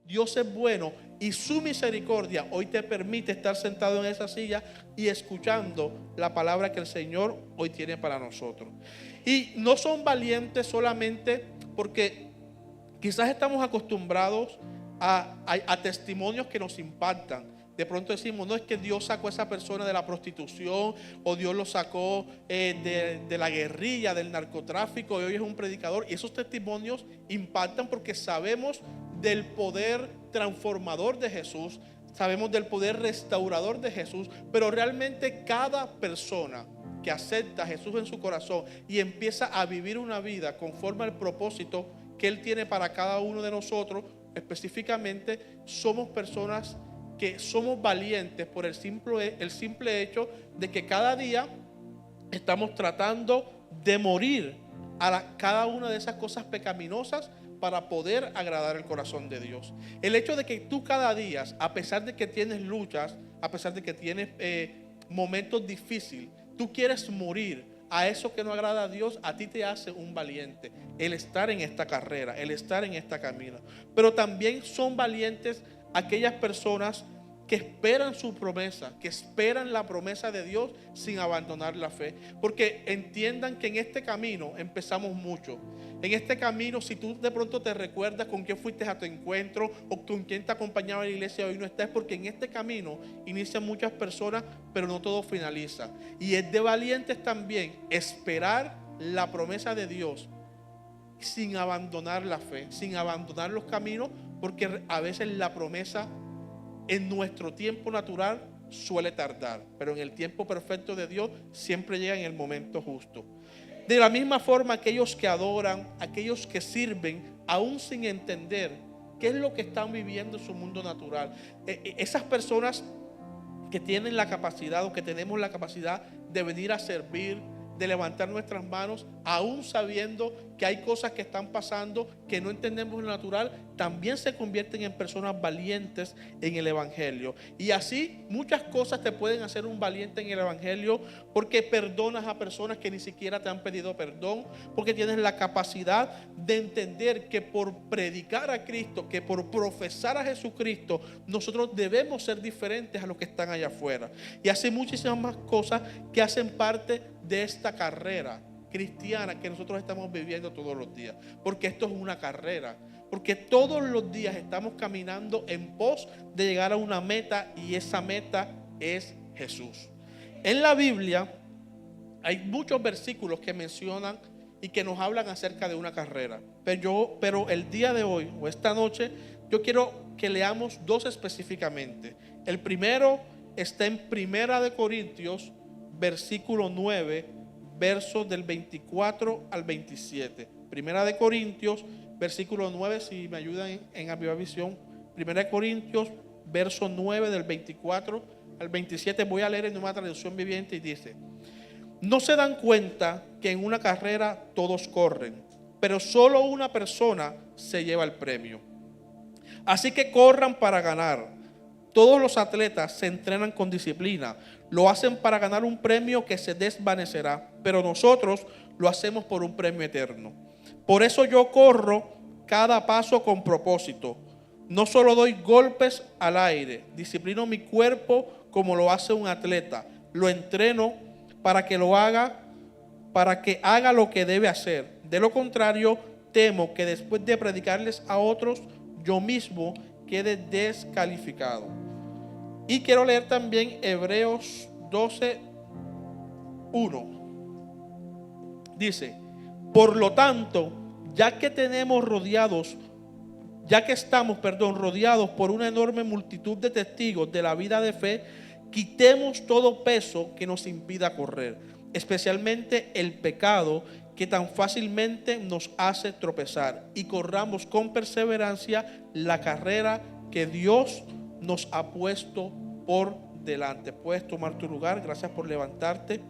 Dios es bueno y su misericordia hoy te permite estar sentado en esa silla y escuchando la palabra que el Señor hoy tiene para nosotros. Y no son valientes solamente porque quizás estamos acostumbrados a testimonios que nos impactan. De pronto decimos, no es que Dios sacó a esa persona de la prostitución, o Dios lo sacó de la guerrilla, del narcotráfico, y hoy es un predicador. Y esos testimonios impactan porque sabemos del poder transformador de Jesús, sabemos del poder restaurador de Jesús, pero realmente cada persona que acepta a Jesús en su corazón y empieza a vivir una vida conforme al propósito que Él tiene para cada uno de nosotros, específicamente somos personas que somos valientes por el simple hecho de que cada día estamos tratando de morir a cada una de esas cosas pecaminosas para poder agradar el corazón de Dios. El hecho de que tú cada día, a pesar de que tienes luchas, a pesar de que tienes momentos difíciles, tú quieres morir a eso que no agrada a Dios, a ti te hace un valiente el estar en esta carrera, el estar en esta camino. Pero también son valientes aquellas personas que esperan su promesa, que esperan la promesa de Dios sin abandonar la fe, porque entiendan que en este camino empezamos mucho. En este camino, si tú de pronto te recuerdas con quién fuiste a tu encuentro o con quién te acompañaba a la iglesia hoy no estás, porque en este camino inician muchas personas, pero no todo finaliza. Y es de valientes también esperar la promesa de Dios sin abandonar la fe, sin abandonar los caminos, porque a veces la promesa en nuestro tiempo natural suele tardar, pero en el tiempo perfecto de Dios siempre llega en el momento justo. De la misma forma, aquellos que adoran, aquellos que sirven, aún sin entender qué es lo que están viviendo en su mundo natural. Esas personas que tienen la capacidad o que tenemos la capacidad de venir a servir, de levantar nuestras manos, aún sabiendo que hay cosas que están pasando que no entendemos en lo natural, también se convierten en personas valientes en el Evangelio. Y así muchas cosas te pueden hacer un valiente en el Evangelio, porque perdonas a personas que ni siquiera te han pedido perdón, porque tienes la capacidad de entender que por predicar a Cristo, que por profesar a Jesucristo, nosotros debemos ser diferentes a los que están allá afuera. Y así muchísimas más cosas que hacen parte de esta carrera cristiana que nosotros estamos viviendo todos los días, porque esto es una carrera, porque todos los días estamos caminando en pos de llegar a una meta, y esa meta es Jesús. En la Biblia hay muchos versículos que mencionan y que nos hablan acerca de una carrera, pero el día de hoy o esta noche yo quiero que leamos dos específicamente. El primero está en Primera de Corintios versículo 9, versos del 24 al 27. Primera de Corintios, versículo 9, si me ayudan en Aviva Visión. Primera de Corintios, verso 9, del 24 al 27. Voy a leer en una traducción viviente y dice: ¿no se dan cuenta que en una carrera todos corren, pero solo una persona se lleva el premio? Así que corran para ganar. Todos los atletas se entrenan con disciplina, lo hacen para ganar un premio que se desvanecerá, pero nosotros lo hacemos por un premio eterno. Por eso yo corro cada paso con propósito. No solo doy golpes al aire, disciplino mi cuerpo como lo hace un atleta. Lo entreno para que haga lo que debe hacer. De lo contrario, temo que después de predicarles a otros, yo mismo quede descalificado. Y quiero leer también Hebreos 12:1. Dice: por lo tanto, ya que estamos rodeados por una enorme multitud de testigos de la vida de fe, quitemos todo peso que nos impida correr, especialmente el pecado que tan fácilmente nos hace tropezar, y corramos con perseverancia la carrera que Dios nos ha puesto por delante. Puedes tomar tu lugar. Gracias por levantarte.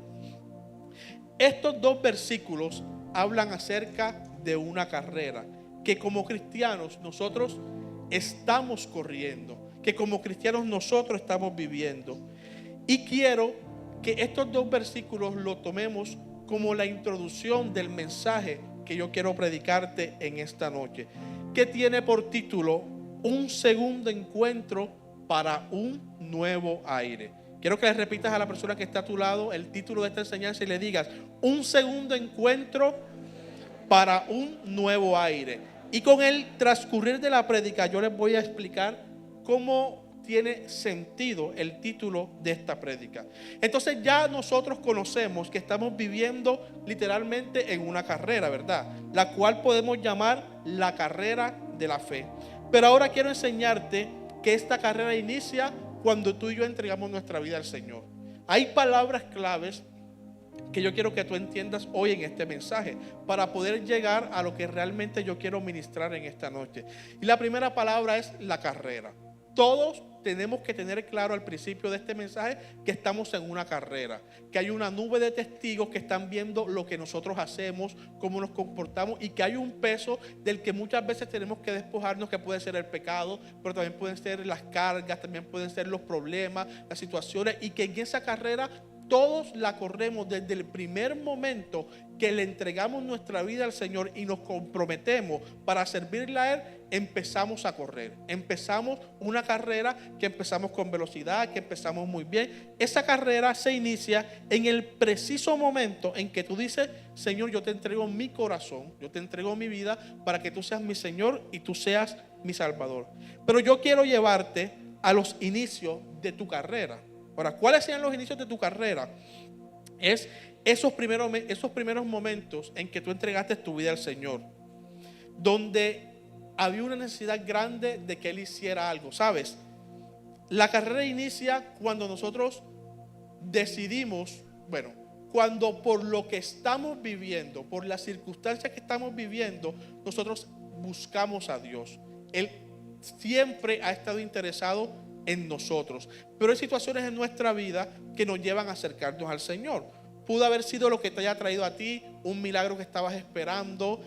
Estos dos versículos hablan acerca de una carrera que como cristianos nosotros estamos corriendo, que como cristianos nosotros estamos viviendo. Y quiero que estos dos versículos lo tomemos como la introducción del mensaje que yo quiero predicarte en esta noche, que tiene por título un segundo encuentro para un nuevo aire. Quiero que le repitas a la persona que está a tu lado el título de esta enseñanza y le digas: un segundo encuentro para un nuevo aire. Y con el transcurrir de la prédica yo les voy a explicar cómo tiene sentido el título de esta prédica. Entonces ya nosotros conocemos que estamos viviendo literalmente en una carrera, ¿verdad? La cual podemos llamar la carrera de la fe. Pero ahora quiero enseñarte que esta carrera inicia cuando tú y yo entregamos nuestra vida al Señor. Hay palabras claves que yo quiero que tú entiendas hoy en este mensaje para poder llegar a lo que realmente yo quiero ministrar en esta noche. Y la primera palabra es la carrera. Todos tenemos que tener claro al principio de este mensaje que estamos en una carrera, que hay una nube de testigos que están viendo lo que nosotros hacemos, cómo nos comportamos, y que hay un peso del que muchas veces tenemos que despojarnos, que puede ser el pecado, pero también pueden ser las cargas, también pueden ser los problemas, las situaciones, y que en esa carrera todos la corremos desde el primer momento que le entregamos nuestra vida al Señor y nos comprometemos para servirle a Él. Empezamos a correr, empezamos una carrera que empezamos con velocidad, que empezamos muy bien. Esa carrera se inicia en el preciso momento en que tú dices: Señor, yo te entrego mi corazón, yo te entrego mi vida para que tú seas mi Señor y tú seas mi Salvador. Pero yo quiero llevarte a los inicios de tu carrera. Ahora, ¿cuáles sean los inicios de tu carrera? Es esos primeros momentos en que tú entregaste tu vida al Señor, donde había una necesidad grande de que Él hiciera algo. ¿Sabes? La carrera inicia cuando nosotros decidimos, cuando por lo que estamos viviendo, por las circunstancias que estamos viviendo, nosotros buscamos a Dios. Él siempre ha estado interesado en nosotros, pero hay situaciones en nuestra vida que nos llevan a acercarnos al Señor. Pudo haber sido lo que te haya traído a ti, un milagro que estabas esperando,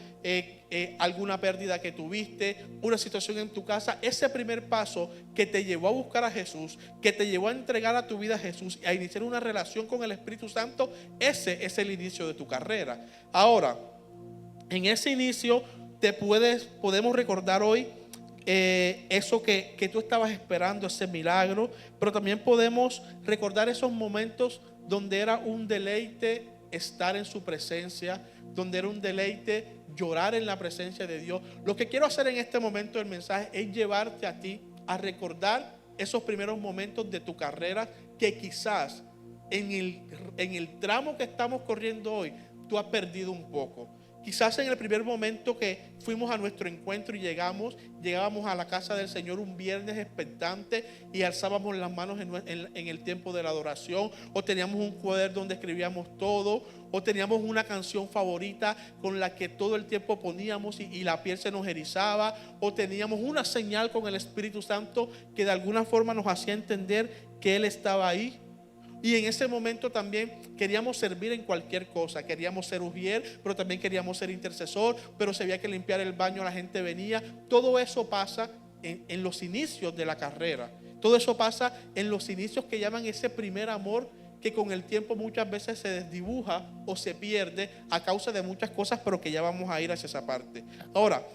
alguna pérdida que tuviste, una situación en tu casa. Ese primer paso que te llevó a buscar a Jesús, que te llevó a entregar a tu vida a Jesús, a iniciar una relación con el Espíritu Santo, ese es el inicio de tu carrera. Ahora, en ese inicio podemos recordar hoy eso que tú estabas esperando, ese milagro, pero también podemos recordar esos momentos donde era un deleite estar en su presencia, donde era un deleite llorar en la presencia de Dios. Lo que quiero hacer en este momento del mensaje es llevarte a ti a recordar esos primeros momentos de tu carrera que quizás en el tramo que estamos corriendo hoy tú has perdido un poco. Quizás en el primer momento que fuimos a nuestro encuentro y llegábamos a la casa del Señor un viernes expectante y alzábamos las manos en el tiempo de la adoración, o teníamos un cuaderno donde escribíamos todo, o teníamos una canción favorita con la que todo el tiempo poníamos y la piel se nos erizaba, o teníamos una señal con el Espíritu Santo que de alguna forma nos hacía entender que Él estaba ahí. Y en ese momento también queríamos servir en cualquier cosa. Queríamos ser ujier, pero también queríamos ser intercesor. Pero si había que limpiar el baño, la gente venía. Todo eso pasa en los inicios de la carrera. Todo eso pasa en los inicios que llaman ese primer amor, que con el tiempo muchas veces se desdibuja o se pierde a causa de muchas cosas, pero que ya vamos a ir hacia esa parte. Ahora,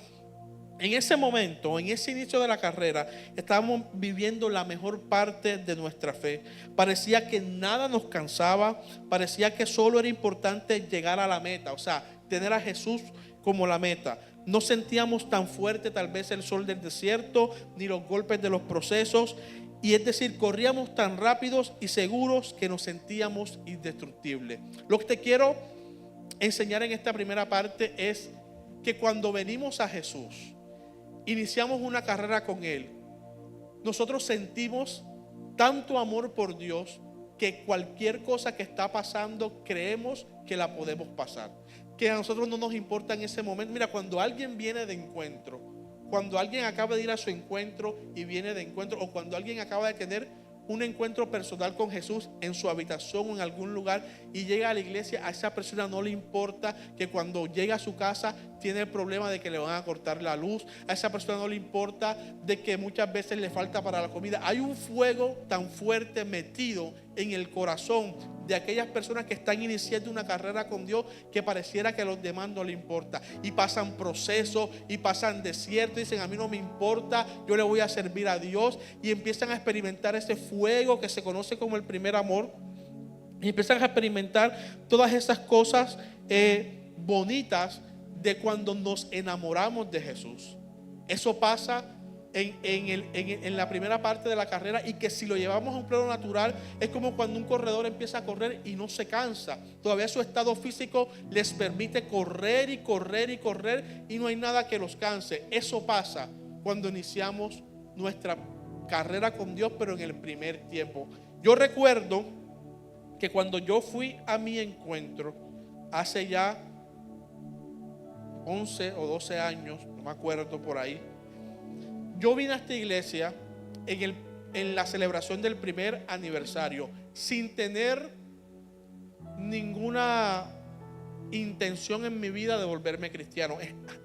en ese momento, en ese inicio de la carrera, estábamos viviendo la mejor parte de nuestra fe. Parecía que nada nos cansaba, parecía que solo era importante llegar a la meta, o sea, tener a Jesús como la meta. No sentíamos tan fuerte tal vez el sol del desierto, ni los golpes de los procesos. Y es decir, corríamos tan rápidos y seguros que nos sentíamos indestructibles. Lo que te quiero enseñar en esta primera parte es que cuando venimos a Jesús, iniciamos una carrera con Él, nosotros sentimos tanto amor por Dios que cualquier cosa que está pasando creemos que la podemos pasar, que a nosotros no nos importa en ese momento. Mira, cuando alguien viene de encuentro, cuando alguien acaba de ir a su encuentro y viene de encuentro, o cuando alguien acaba de tener un encuentro personal con Jesús en su habitación o en algún lugar y llega a la iglesia, a esa persona no le importa que cuando llega a su casa tiene el problema de que le van a cortar la luz. A esa persona no le importa de que muchas veces le falta para la comida. Hay un fuego tan fuerte metido en el corazón de aquellas personas que están iniciando una carrera con Dios, que pareciera que a los demás no le importa. Y pasan procesos y pasan desiertos. Dicen, a mí no me importa, yo le voy a servir a Dios. Y empiezan a experimentar ese fuego que se conoce como el primer amor. Y empiezan a experimentar todas esas cosas bonitas de cuando nos enamoramos de Jesús. Eso pasa en la primera parte de la carrera, y que si lo llevamos a un plano natural es como cuando un corredor empieza a correr y no se cansa. Todavía su estado físico les permite correr y correr y correr, y no hay nada que los canse. Eso pasa cuando iniciamos nuestra carrera con Dios, pero en el primer tiempo. Yo recuerdo que cuando yo fui a mi encuentro hace ya 11 o 12 años, no me acuerdo, por ahí, yo vine a esta iglesia en la celebración del primer aniversario, sin tener ninguna intención en mi vida de volverme cristiano.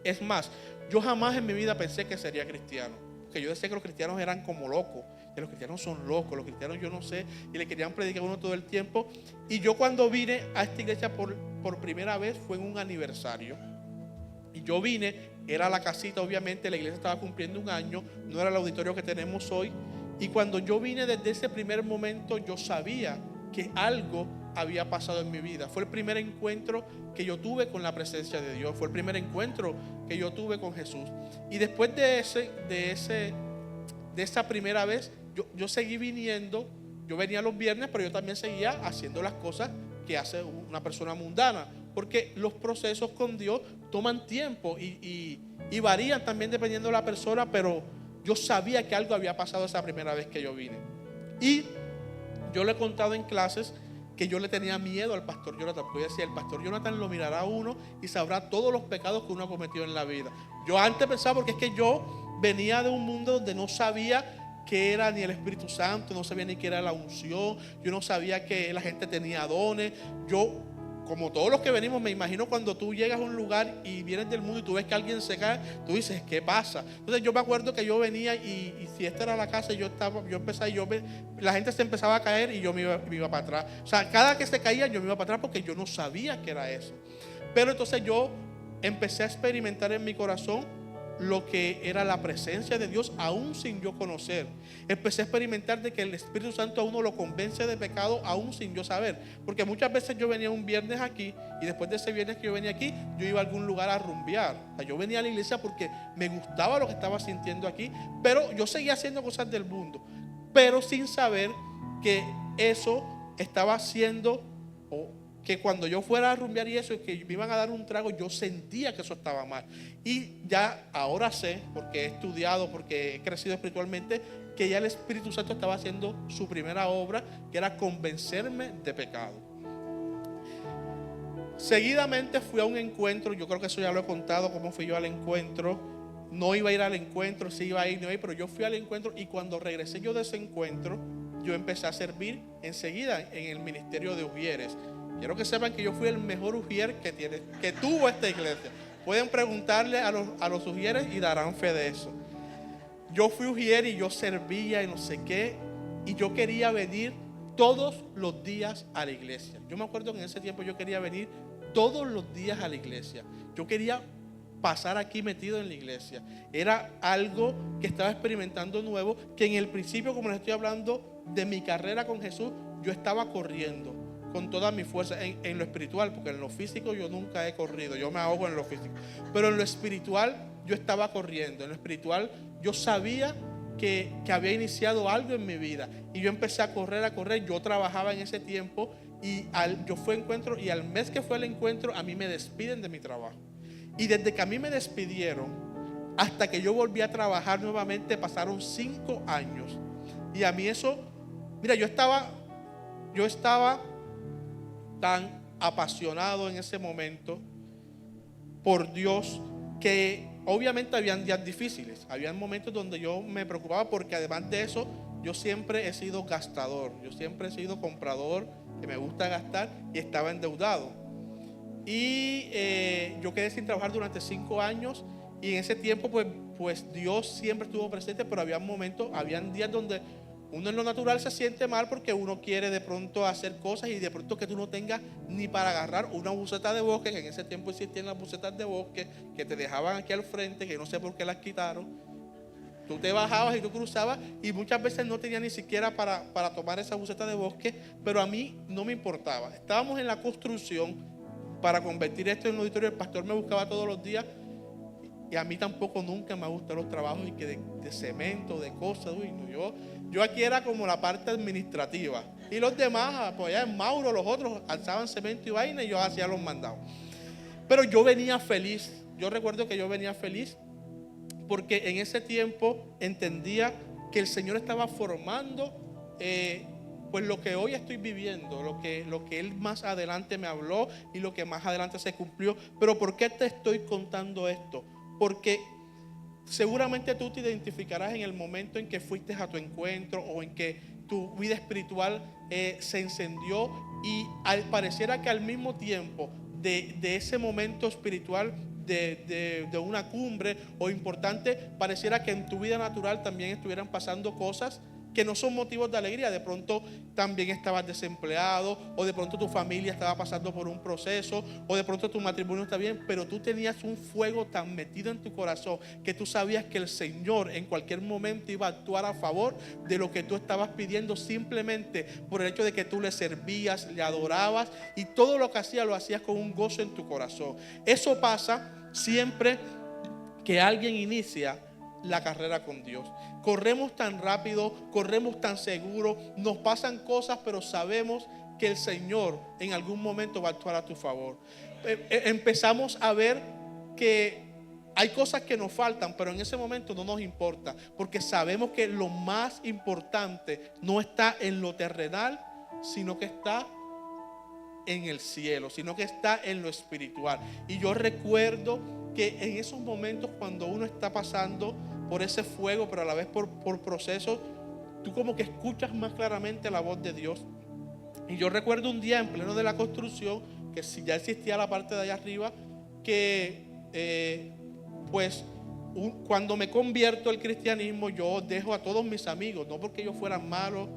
Es más, yo jamás en mi vida pensé que sería cristiano, porque yo decía que los cristianos eran como locos, que los cristianos son locos, los cristianos yo no sé, y le querían predicar a uno todo el tiempo. Y yo cuando vine a esta iglesia por primera vez fue en un aniversario. Y yo vine, era la casita, obviamente la iglesia estaba cumpliendo un año, no era el auditorio que tenemos hoy. Y cuando yo vine, desde ese primer momento yo sabía que algo había pasado en mi vida. Fue el primer encuentro que yo tuve con la presencia de Dios, fue el primer encuentro que yo tuve con Jesús. Y después de esa primera vez, yo seguí viniendo. Yo venía los viernes, pero yo también seguía haciendo las cosas que hace una persona mundana, porque los procesos con Dios toman tiempo y varían también dependiendo de la persona. Pero yo sabía que algo había pasado esa primera vez que yo vine. Y yo le he contado en clases que yo le tenía miedo al pastor Jonathan, porque yo decía, el pastor Jonathan lo mirará a uno y sabrá todos los pecados que uno ha cometido en la vida. Yo antes pensaba, porque es que yo venía de un mundo donde no sabía qué era ni el Espíritu Santo, no sabía ni qué era la unción, yo no sabía que la gente tenía dones. Yo, como todos los que venimos, me imagino cuando tú llegas a un lugar y vienes del mundo y tú ves que alguien se cae, tú dices, ¿qué pasa? Entonces yo me acuerdo que yo venía y si esta era la casa, yo empezaba y la gente se empezaba a caer y yo me iba para atrás. O sea, cada que se caía yo me iba para atrás porque yo no sabía qué era eso. Pero entonces yo empecé a experimentar en mi corazón lo que era la presencia de Dios, aún sin yo conocer. Empecé a experimentar de que el Espíritu Santo a uno lo convence de pecado, aún sin yo saber. Porque muchas veces yo venía un viernes aquí, y después de ese viernes que yo venía aquí, yo iba a algún lugar a rumbear. O sea, yo venía a la iglesia porque me gustaba lo que estaba sintiendo aquí, pero yo seguía haciendo cosas del mundo, pero sin saber que eso estaba haciendo, que cuando yo fuera a rumbear y eso, que me iban a dar un trago, yo sentía que eso estaba mal. Y ya ahora sé, porque he estudiado, porque he crecido espiritualmente, que ya el Espíritu Santo estaba haciendo su primera obra, que era convencerme de pecado. Seguidamente fui a un encuentro. Yo creo que eso ya lo he contado, cómo fui yo al encuentro. No iba a ir al encuentro, sí iba a ir, no iba a ir, pero yo fui al encuentro, y cuando regresé yo de ese encuentro, yo empecé a servir enseguida en el ministerio de Ujieres. Quiero que sepan que yo fui el mejor ujier que tuvo esta iglesia. Pueden preguntarle a los ujieres y darán fe de eso. Yo fui ujier y yo servía y no sé qué, y yo quería venir todos los días a la iglesia. Yo me acuerdo que en ese tiempo yo quería venir todos los días a la iglesia. Yo quería pasar aquí metido en la iglesia. Era algo que estaba experimentando nuevo, que en el principio, como les estoy hablando de mi carrera con Jesús, yo estaba corriendo con toda mi fuerza en lo espiritual, porque en lo físico yo nunca he corrido, yo me ahogo en lo físico, pero en lo espiritual yo estaba corriendo. En lo espiritual yo sabía que había iniciado algo en mi vida, y yo empecé a correr. Yo trabajaba en ese tiempo, y yo fui a encuentro, y al mes que fue el encuentro a mí me despiden de mi trabajo, y desde que a mí me despidieron hasta que yo volví a trabajar nuevamente pasaron 5 años. Y a mí eso, mira, yo estaba tan apasionado en ese momento por Dios, que obviamente habían días difíciles, habían momentos donde yo me preocupaba, porque además de eso yo siempre he sido gastador, yo siempre he sido comprador, que me gusta gastar, y estaba endeudado. Y yo quedé sin trabajar durante 5 años. Y en ese tiempo pues Dios siempre estuvo presente, pero había momentos, habían días donde uno en lo natural se siente mal porque uno quiere de pronto hacer cosas y de pronto que tú no tengas ni para agarrar una buceta de bosque, que en ese tiempo existían las bucetas de bosque que te dejaban aquí al frente, que no sé por qué las quitaron. Tú te bajabas y tú cruzabas y muchas veces no tenía ni siquiera para tomar esa buceta de bosque, pero a mí no me importaba. Estábamos en la construcción para convertir esto en un auditorio, el pastor me buscaba todos los días. Y a mí tampoco nunca me gustan los trabajos y que de cemento, de cosas. Uy, no, yo aquí era como la parte administrativa. Y los demás, pues allá en Mauro, los otros alzaban cemento y vaina y yo hacía los mandados. Pero yo venía feliz. Yo recuerdo que yo venía feliz porque en ese tiempo entendía que el Señor estaba formando pues lo que hoy estoy viviendo, lo que Él más adelante me habló y lo que más adelante se cumplió. Pero ¿por qué te estoy contando esto? Porque seguramente tú te identificarás en el momento en que fuiste a tu encuentro o en que tu vida espiritual se encendió y pareciera que al mismo tiempo de ese momento espiritual de una cumbre o importante, pareciera que en tu vida natural también estuvieran pasando cosas que no son motivos de alegría. De pronto también estabas desempleado, o de pronto tu familia estaba pasando por un proceso, o de pronto tu matrimonio está bien, pero tú tenías un fuego tan metido en tu corazón que tú sabías que el Señor en cualquier momento iba a actuar a favor de lo que tú estabas pidiendo, simplemente por el hecho de que tú le servías, le adorabas, y todo lo que hacías lo hacías con un gozo en tu corazón. Eso pasa siempre que alguien inicia la carrera con Dios. Corremos tan rápido, corremos tan seguro, nos pasan cosas, pero sabemos que el Señor en algún momento va a actuar a tu favor. Empezamos a ver que hay cosas que nos faltan, pero en ese momento no nos importa, porque sabemos que lo más importante no está en lo terrenal, sino que está en el cielo, sino que está en lo espiritual. Y yo recuerdo que en esos momentos cuando uno está pasando por ese fuego, pero a la vez por procesos, tú como que escuchas más claramente la voz de Dios. Y yo recuerdo un día en pleno de la construcción, que si ya existía la parte de allá arriba, que cuando me convierto al cristianismo, yo dejo a todos mis amigos, no porque ellos fueran malos,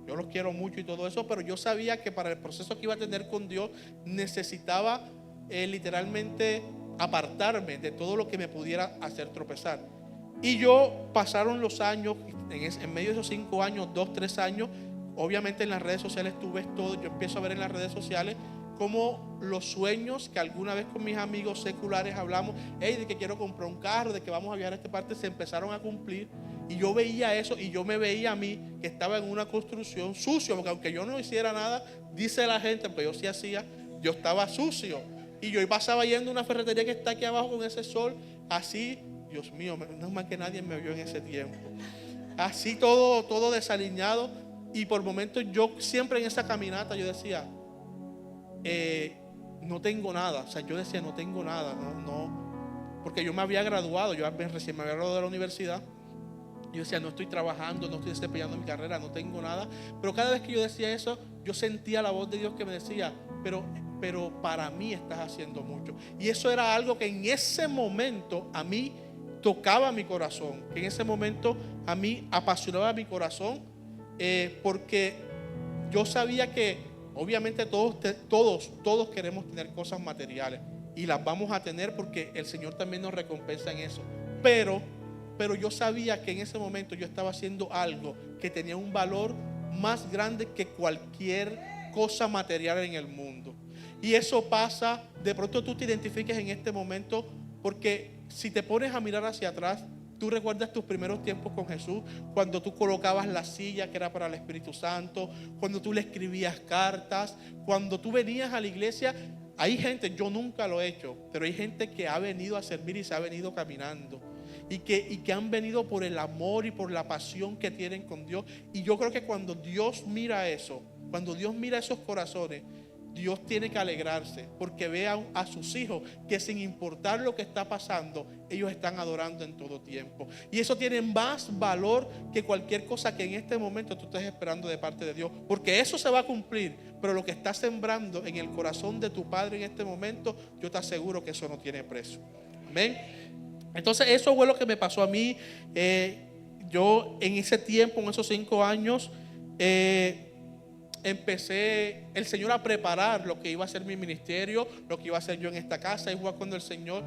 yo los quiero mucho y todo eso, pero yo sabía que para el proceso que iba a tener con Dios necesitaba literalmente apartarme de todo lo que me pudiera hacer tropezar. Y yo pasaron los años, en medio de esos 5 años, 2, 3 años, obviamente en las redes sociales tú ves todo. Yo empiezo a ver en las redes sociales como los sueños que alguna vez con mis amigos seculares hablamos, hey, de que quiero comprar un carro, de que vamos a viajar a esta parte, se empezaron a cumplir. Y yo veía eso y yo me veía a mí que estaba en una construcción sucio, porque aunque yo no hiciera nada, dice la gente, pero yo sí hacía, yo estaba sucio. Y yo pasaba yendo a una ferretería que está aquí abajo con ese sol, así, Dios mío, menos mal que nadie me vio en ese tiempo. Así todo desaliñado. Y por momentos yo siempre en esa caminata yo decía, no tengo nada. O sea, yo decía, no tengo nada, no, porque yo me había graduado, recién me había graduado de la universidad. Yo decía, no estoy trabajando, no estoy desempeñando mi carrera, no tengo nada. Pero cada vez que yo decía eso, yo sentía la voz de Dios que me decía, pero para mí estás haciendo mucho. Y eso era algo que en ese momento a mí tocaba mi corazón, que en ese momento a mí apasionaba mi corazón, porque yo sabía que obviamente todos queremos tener cosas materiales y las vamos a tener porque el Señor también nos recompensa en eso. Pero yo sabía que en ese momento yo estaba haciendo algo que tenía un valor más grande que cualquier cosa material en el mundo. Y eso pasa, de pronto tú te identifiques en este momento, porque si te pones a mirar hacia atrás, tú recuerdas tus primeros tiempos con Jesús, cuando tú colocabas la silla que era para el Espíritu Santo, cuando tú le escribías cartas, cuando tú venías a la iglesia. Hay gente, yo nunca lo he hecho, pero hay gente que ha venido a servir y se ha venido caminando. Y que han venido por el amor y por la pasión que tienen con Dios. Y yo creo que cuando Dios mira eso, cuando Dios mira esos corazones, Dios tiene que alegrarse, porque ve a sus hijos que sin importar lo que está pasando, ellos están adorando en todo tiempo. Y eso tiene más valor que cualquier cosa que en este momento tú estés esperando de parte de Dios, porque eso se va a cumplir, pero lo que estás sembrando en el corazón de tu padre en este momento, yo te aseguro que eso no tiene precio. Amén. Entonces eso fue lo que me pasó a mí. Yo en ese tiempo, en esos 5 años, empecé el Señor a preparar lo que iba a ser mi ministerio, lo que iba a hacer yo en esta casa. Y fue cuando el Señor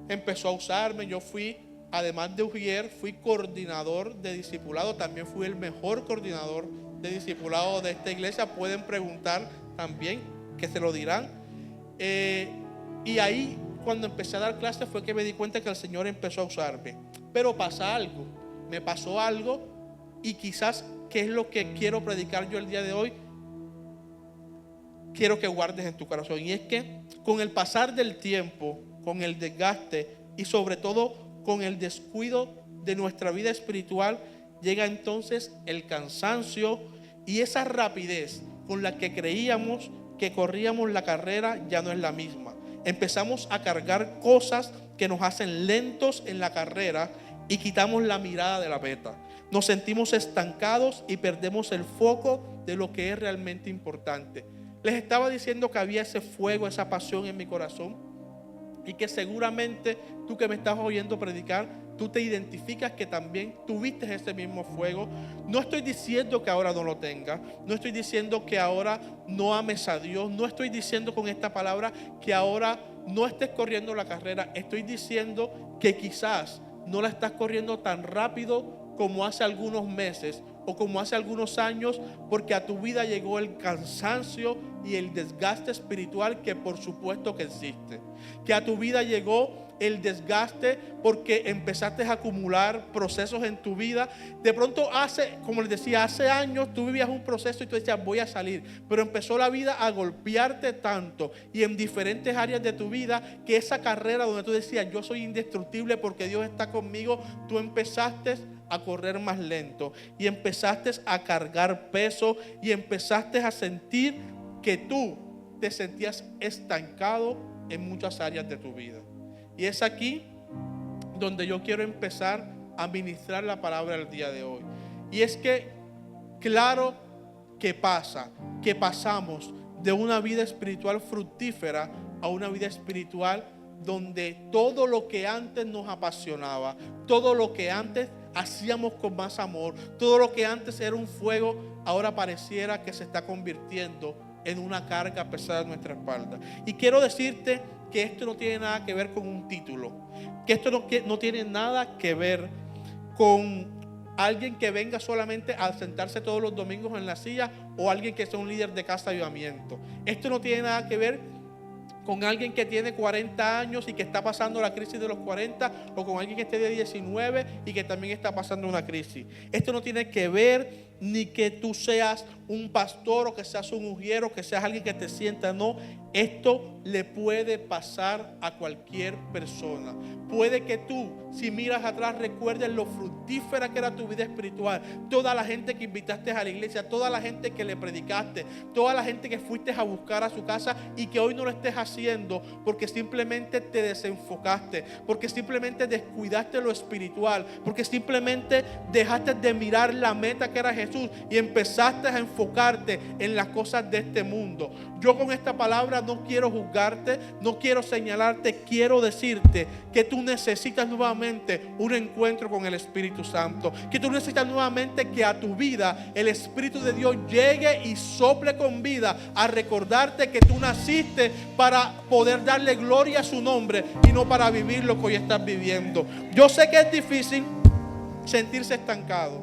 empezó a usarme. Yo fui, además de Ujier, fui coordinador de discipulado. También fui el mejor coordinador de discipulado de esta iglesia. Pueden preguntar también, que se lo dirán. Y ahí, cuando empecé a dar clases, fue que me di cuenta que el Señor empezó a usarme. Pero pasa algo, me pasó algo, y quizás, ¿qué es lo que quiero predicar yo el día de hoy? Quiero que guardes en tu corazón. Y es que con el pasar del tiempo, con el desgaste y sobre todo con el descuido de nuestra vida espiritual, llega entonces el cansancio, y esa rapidez con la que creíamos que corríamos la carrera ya no es la misma. Empezamos a cargar cosas que nos hacen lentos en la carrera y quitamos la mirada de la meta. Nos sentimos estancados y perdemos el foco de lo que es realmente importante. Les estaba diciendo que había ese fuego, esa pasión en mi corazón, y que seguramente tú que me estás oyendo predicar, tú te identificas que también tuviste ese mismo fuego. No estoy diciendo que ahora no lo tengas, no estoy diciendo que ahora no ames a Dios, no estoy diciendo con esta palabra que ahora no estés corriendo la carrera. Estoy diciendo que quizás no la estás corriendo tan rápido como hace algunos meses o como hace algunos años, porque a tu vida llegó el cansancio y el desgaste espiritual, que por supuesto que existe. Que a tu vida llegó el desgaste porque empezaste a acumular procesos en tu vida. De pronto como les decía, hace años tú vivías un proceso y tú decías, voy a salir, pero empezó la vida a golpearte tanto y en diferentes áreas de tu vida, que esa carrera donde tú decías, yo soy indestructible porque Dios está conmigo, tú empezaste a correr más lento y empezaste a cargar peso y empezaste a sentir que tú te sentías estancado en muchas áreas de tu vida. Y es aquí donde yo quiero empezar a ministrar la palabra el día de hoy. Y es que claro que pasamos de una vida espiritual fructífera a una vida espiritual donde todo lo que antes nos apasionaba, todo lo que antes hacíamos con más amor, todo lo que antes era un fuego, ahora pareciera que se está convirtiendo en una carga pesada en nuestra espalda. Y quiero decirte que esto no tiene nada que ver con un título, que esto no tiene nada que ver con alguien que venga solamente a sentarse todos los domingos en la silla, o alguien que sea un líder de casa de avivamiento. Esto no tiene nada que ver con alguien que tiene 40 años y que está pasando la crisis de los 40, o con alguien que esté de 19 y que también está pasando una crisis. Esto no tiene que ver ni que tú seas un pastor o que seas un ujiero, que seas alguien que te sienta, no. Esto le puede pasar a cualquier persona. Puede que tú, si miras atrás, recuerdes lo fructífera que era tu vida espiritual. Toda la gente que invitaste a la iglesia, toda la gente que le predicaste, toda la gente que fuiste a buscar a su casa, y que hoy no lo estés haciendo porque simplemente te desenfocaste, porque simplemente descuidaste lo espiritual, porque simplemente dejaste de mirar la meta que era Jesús y empezaste a enfocarte en las cosas de este mundo. Yo con esta palabra no quiero juzgarte, no quiero señalarte, quiero decirte que tú necesitas nuevamente un encuentro con el Espíritu Santo, que tú necesitas nuevamente que a tu vida el Espíritu de Dios llegue y sople con vida a recordarte que tú naciste para poder darle gloria a su nombre y no para vivir lo que hoy estás viviendo. Yo sé que es difícil sentirse estancado,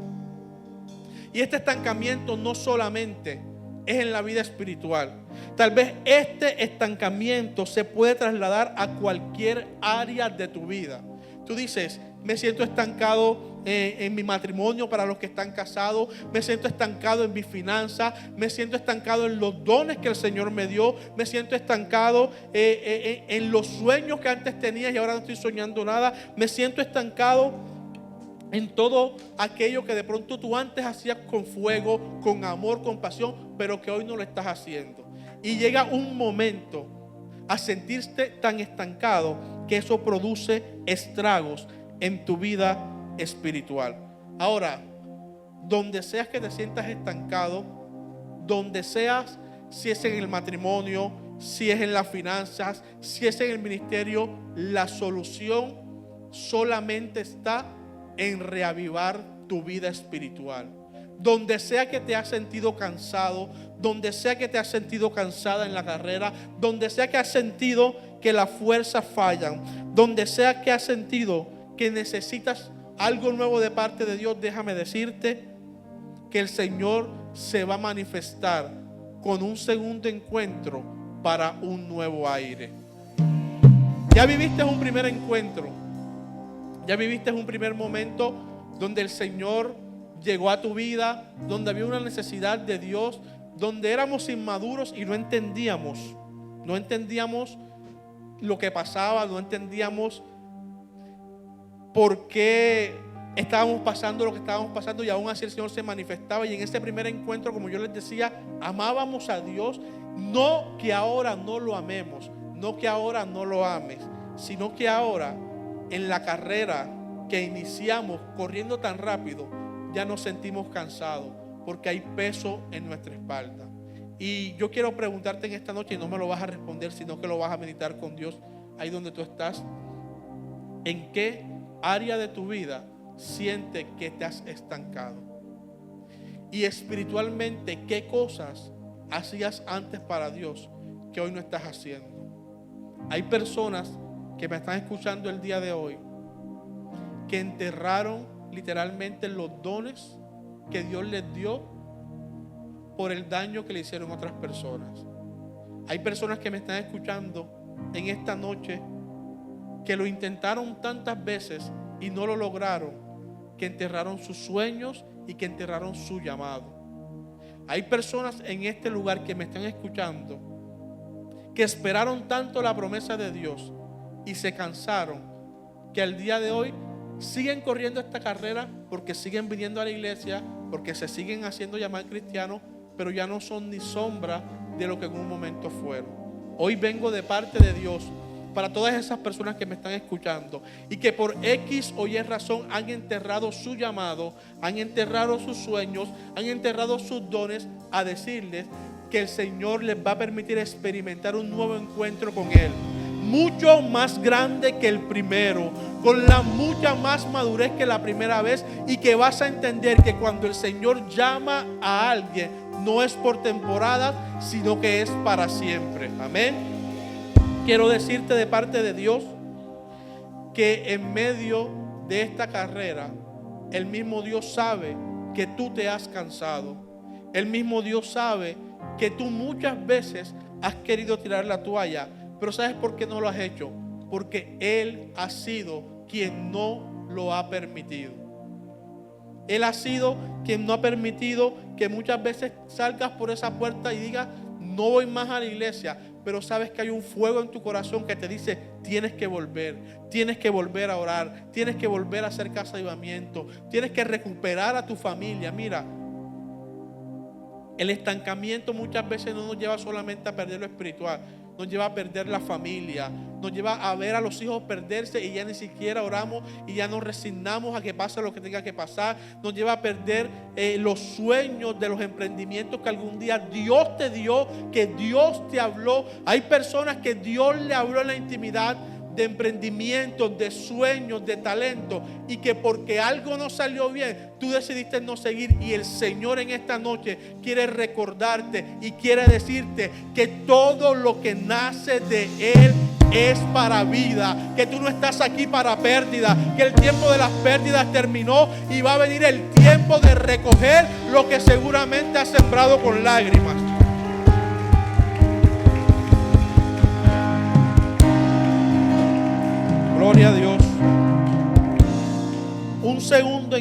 y este estancamiento no solamente es en la vida espiritual. Tal vez este estancamiento se puede trasladar a cualquier área de tu vida. Tú dices, me siento estancado en mi matrimonio para los que están casados, me siento estancado en mi finanzas, me siento estancado en los dones que el Señor me dio, me siento estancado en los sueños que antes tenía y ahora no estoy soñando nada, me siento estancado en todo aquello que de pronto tú antes hacías con fuego, con amor, con pasión, pero que hoy no lo estás haciendo. Y llega un momento a sentirte tan estancado que eso produce estragos en tu vida espiritual. Ahora, donde seas que te sientas estancado, donde seas si es en el matrimonio, si es en las finanzas, si es en el ministerio, la solución solamente está en reavivar tu vida espiritual. Donde sea que te has sentido cansado, donde sea que te has sentido cansada en la carrera, donde sea que has sentido que las fuerzas fallan, donde sea que has sentido que necesitas algo nuevo de parte de Dios, déjame decirte que el Señor se va a manifestar con un segundo encuentro para un nuevo aire. Ya viviste un primer encuentro, ya viviste un primer momento donde el Señor llegó a tu vida, donde había una necesidad de Dios, donde éramos inmaduros y no entendíamos lo que pasaba, no entendíamos por qué estábamos pasando lo que estábamos pasando, y aún así el Señor se manifestaba. Y en ese primer encuentro, como yo les decía, amábamos a Dios. No que ahora no lo amemos, no que ahora no lo ames, sino que ahora en la carrera que iniciamos corriendo tan rápido, ya nos sentimos cansados porque hay peso en nuestra espalda. Y yo quiero preguntarte en esta noche, y no me lo vas a responder, sino que lo vas a meditar con Dios ahí donde tú estás. ¿En qué área de tu vida sientes que te has estancado? Y espiritualmente, ¿qué cosas hacías antes para Dios que hoy no estás haciendo? Hay personas que me están escuchando el día de hoy que enterraron literalmente los dones que Dios les dio por el daño que le hicieron a otras personas. Hay personas que me están escuchando en esta noche que lo intentaron tantas veces y no lo lograron, que enterraron sus sueños y que enterraron su llamado. Hay personas en este lugar que me están escuchando que esperaron tanto la promesa de Dios y se cansaron, que al día de hoy siguen corriendo esta carrera porque siguen viniendo a la iglesia, porque se siguen haciendo llamar cristianos, pero ya no son ni sombra de lo que en un momento fueron. Hoy vengo de parte de Dios para todas esas personas que me están escuchando y que por X o Y razón han enterrado su llamado, han enterrado sus sueños, han enterrado sus dones, a decirles que el Señor les va a permitir experimentar un nuevo encuentro con Él, mucho más grande que el primero, con la mucha más madurez que la primera vez, y que vas a entender que cuando el Señor llama a alguien, no es por temporada, sino que es para siempre. Amén. Quiero decirte de parte de Dios que en medio de esta carrera, el mismo Dios sabe que tú te has cansado. El mismo Dios sabe que tú muchas veces has querido tirar la toalla, pero ¿sabes por qué no lo has hecho? Porque Él ha sido quien no lo ha permitido. Él ha sido quien no ha permitido que muchas veces salgas por esa puerta y digas, no voy más a la iglesia, pero sabes que hay un fuego en tu corazón que te dice, tienes que volver a orar, tienes que volver a hacer casa de avivamiento, tienes que recuperar a tu familia. Mira, el estancamiento muchas veces no nos lleva solamente a perder lo espiritual, nos lleva a perder la familia, nos lleva a ver a los hijos perderse y ya ni siquiera oramos y ya nos resignamos a que pase lo que tenga que pasar. Nos lleva a perder los sueños de los emprendimientos que algún día Dios te dio, que Dios te habló. Hay personas que Dios le habló en la intimidad de emprendimientos, de sueños, de talento, y que porque algo no salió bien, tú decidiste no seguir. Y el Señor en esta noche quiere recordarte y quiere decirte que todo lo que nace de Él es para vida, que tú no estás aquí para pérdida, que el tiempo de las pérdidas terminó y va a venir el tiempo de recoger lo que seguramente has sembrado con lágrimas. Gloria a Dios. Un segundo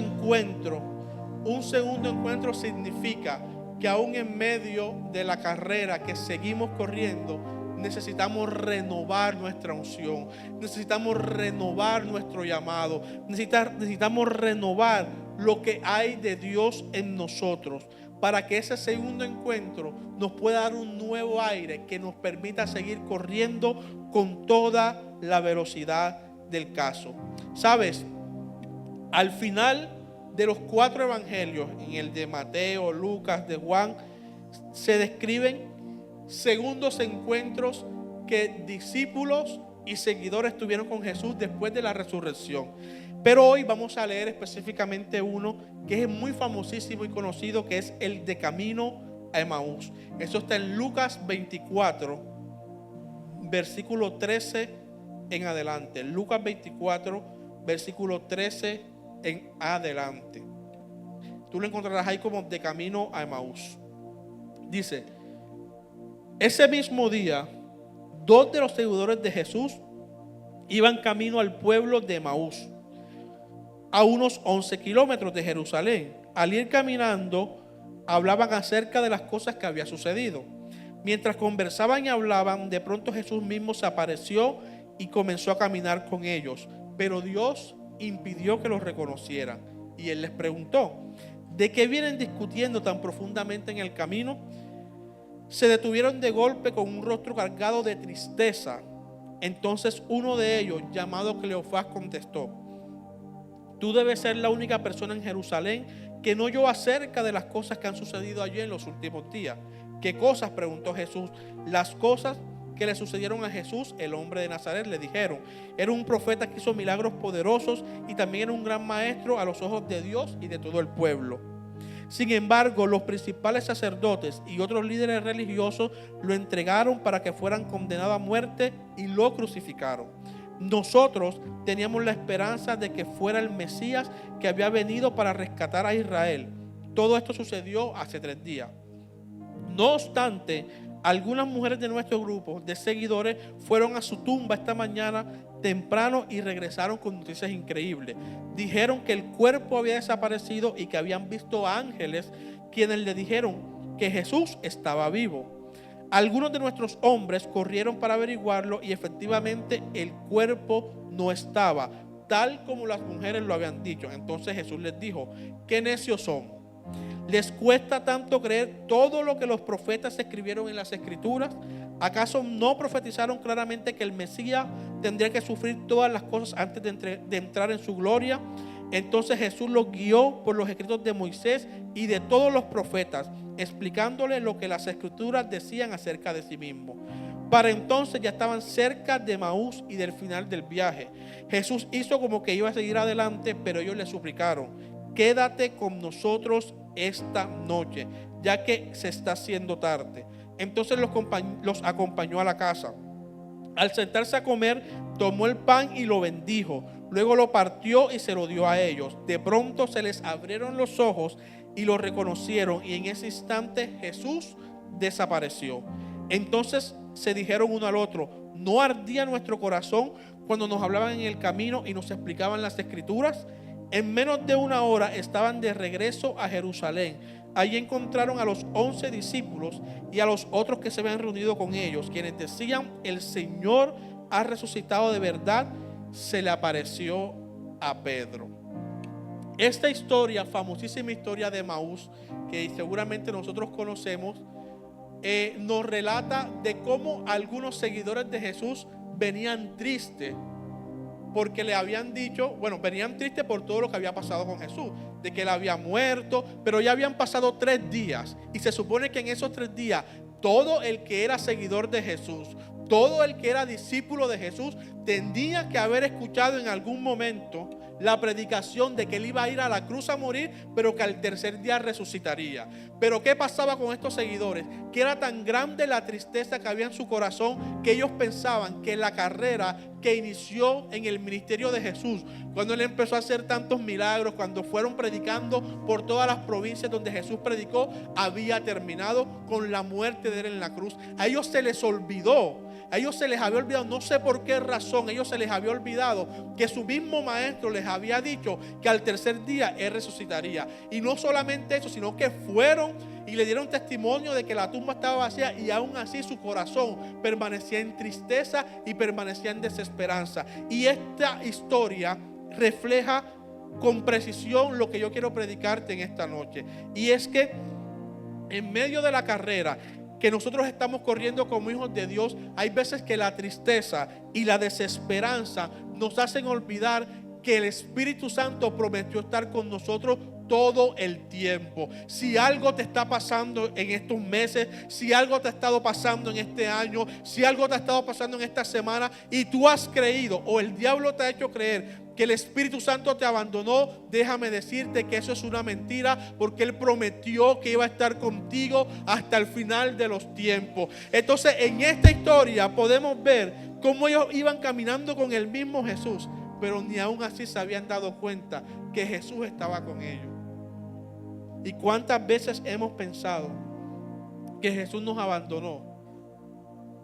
encuentro significa que aún en medio de la carrera que seguimos corriendo, necesitamos renovar nuestra unción, necesitamos renovar nuestro llamado, necesitamos renovar lo que hay de Dios en nosotros, para que ese segundo encuentro nos pueda dar un nuevo aire que nos permita seguir corriendo con toda la velocidad del caso. ¿Sabes? Al final de los 4 evangelios, en el de Mateo, Lucas, de Juan, se describen segundos encuentros que discípulos y seguidores tuvieron con Jesús después de la resurrección. Pero hoy vamos a leer específicamente uno que es muy famosísimo y conocido, que es el de camino a Emaús. Eso está en Lucas 24, versículo 13 en adelante. Lucas 24, versículo 13 en adelante. Tú lo encontrarás ahí como de camino a Emaús. Dice: ese mismo día, 2 de los seguidores de Jesús iban camino al pueblo de Emaús, a unos 11 kilómetros de Jerusalén. Al ir caminando, hablaban acerca de las cosas que había sucedido. Mientras conversaban y hablaban, de pronto Jesús mismo se apareció y comenzó a caminar con ellos. Pero Dios impidió que los reconocieran. Y él les preguntó: ¿de qué vienen discutiendo tan profundamente en el camino? Se detuvieron de golpe con un rostro cargado de tristeza. Entonces uno de ellos, llamado Cleofás, contestó: tú debes ser la única persona en Jerusalén que no oyó acerca de las cosas que han sucedido allí en los últimos días. ¿Qué cosas?, preguntó Jesús. Las cosas que le sucedieron a Jesús, el hombre de Nazaret, le dijeron. Era un profeta que hizo milagros poderosos y también era un gran maestro a los ojos de Dios y de todo el pueblo. Sin embargo, los principales sacerdotes y otros líderes religiosos lo entregaron para que fueran condenados a muerte y lo crucificaron. Nosotros teníamos la esperanza de que fuera el Mesías que había venido para rescatar a Israel. Todo esto sucedió hace 3 días. No obstante, algunas mujeres de nuestro grupo de seguidores fueron a su tumba esta mañana temprano y regresaron con noticias increíbles. Dijeron que el cuerpo había desaparecido y que habían visto ángeles quienes le dijeron que Jesús estaba vivo. Algunos de nuestros hombres corrieron para averiguarlo y efectivamente el cuerpo no estaba, tal como las mujeres lo habían dicho. Entonces Jesús les dijo: ¿qué necios son? ¿Les cuesta tanto creer todo lo que los profetas escribieron en las Escrituras? ¿Acaso no profetizaron claramente que el Mesías tendría que sufrir todas las cosas antes de entrar en su gloria? Entonces Jesús los guió por los escritos de Moisés y de todos los profetas, explicándoles lo que las Escrituras decían acerca de sí mismo. Para entonces ya estaban cerca de Emaús y del final del viaje. Jesús hizo como que iba a seguir adelante, pero ellos le suplicaron: quédate con nosotros esta noche, ya que se está haciendo tarde. Entonces los acompañó a la casa. Al sentarse a comer, tomó el pan y lo bendijo. Luego lo partió y se lo dio a ellos. De pronto se les abrieron los ojos y lo reconocieron, y en ese instante Jesús desapareció. Entonces se dijeron uno al otro: ¿no ardía nuestro corazón cuando nos hablaban en el camino y nos explicaban las Escrituras? En menos de 1 hora estaban de regreso a Jerusalén. Allí encontraron a los 11 discípulos y a los otros que se habían reunido con ellos, quienes decían: el Señor ha resucitado de verdad. Se le apareció a Pedro. Esta historia, famosísima historia de Emaús, que seguramente nosotros conocemos, nos relata de cómo algunos seguidores de Jesús venían tristes porque le habían dicho, venían tristes por todo lo que había pasado con Jesús, de que él había muerto, pero ya habían pasado 3 días y se supone que en esos 3 días todo el que era seguidor de Jesús, todo el que era discípulo de Jesús, tendría que haber escuchado en algún momento la predicación de que él iba a ir a la cruz a morir, pero que al tercer día resucitaría. Pero ¿qué pasaba con estos seguidores? Que era tan grande la tristeza que había en su corazón, que ellos pensaban que la carrera que inició en el ministerio de Jesús, cuando él empezó a hacer tantos milagros, cuando fueron predicando por todas las provincias donde Jesús predicó, había terminado con la muerte de él en la cruz. A ellos se les olvidó. A ellos se les había olvidado, no sé por qué razón, a ellos se les había olvidado que su mismo maestro les había dicho que al tercer día él resucitaría. Y no solamente eso, sino que fueron y le dieron testimonio de que la tumba estaba vacía, y aún así su corazón permanecía en tristeza y permanecía en desesperanza. Y esta historia refleja con precisión lo que yo quiero predicarte en esta noche. Y es que en medio de la carrera que nosotros estamos corriendo como hijos de Dios, hay veces que la tristeza y la desesperanza nos hacen olvidar que el Espíritu Santo prometió estar con nosotros todo el tiempo. Si algo te está pasando en estos meses, si algo te ha estado pasando en este año, si algo te ha estado pasando en esta semana y tú has creído o el diablo te ha hecho creer que el Espíritu Santo te abandonó, déjame decirte que eso es una mentira, porque Él prometió que iba a estar contigo hasta el final de los tiempos. Entonces, en esta historia podemos ver cómo ellos iban caminando con el mismo Jesús, pero ni aún así se habían dado cuenta que Jesús estaba con ellos. ¿Y cuántas veces hemos pensado que Jesús nos abandonó?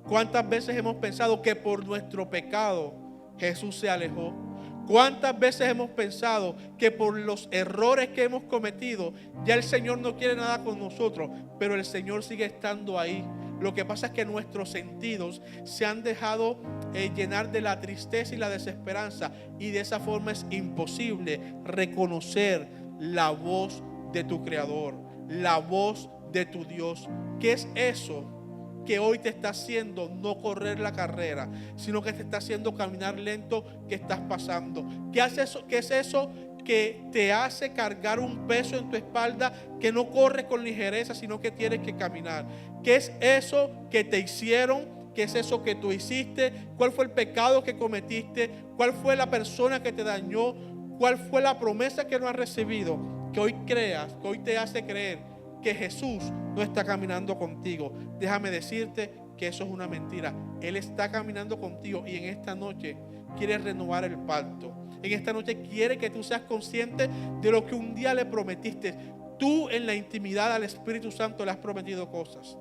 ¿Cuántas veces hemos pensado que por nuestro pecado Jesús se alejó? ¿Cuántas veces hemos pensado que por los errores que hemos cometido ya el Señor no quiere nada con nosotros? Pero el Señor sigue estando ahí. Lo que pasa es que nuestros sentidos se han dejado llenar de la tristeza y la desesperanza, y de esa forma es imposible reconocer la voz de tu Creador, la voz de tu Dios. ¿Qué es eso que hoy te está haciendo no correr la carrera, sino que te está haciendo caminar lento, que estás pasando? ¿Qué es eso que te hace cargar un peso en tu espalda, que no corres con ligereza, sino que tienes que caminar? ¿Qué es eso que te hicieron? ¿Qué es eso que tú hiciste? ¿Cuál fue el pecado que cometiste? ¿Cuál fue la persona que te dañó? ¿Cuál fue la promesa que no has recibido? Que hoy creas, que hoy te hace creer que Jesús no está caminando contigo. Déjame decirte que eso es una mentira. Él está caminando contigo, y en esta noche quiere renovar el pacto. En esta noche quiere que tú seas consciente de lo que un día le prometiste. Tú en la intimidad al Espíritu Santo le has prometido cosas,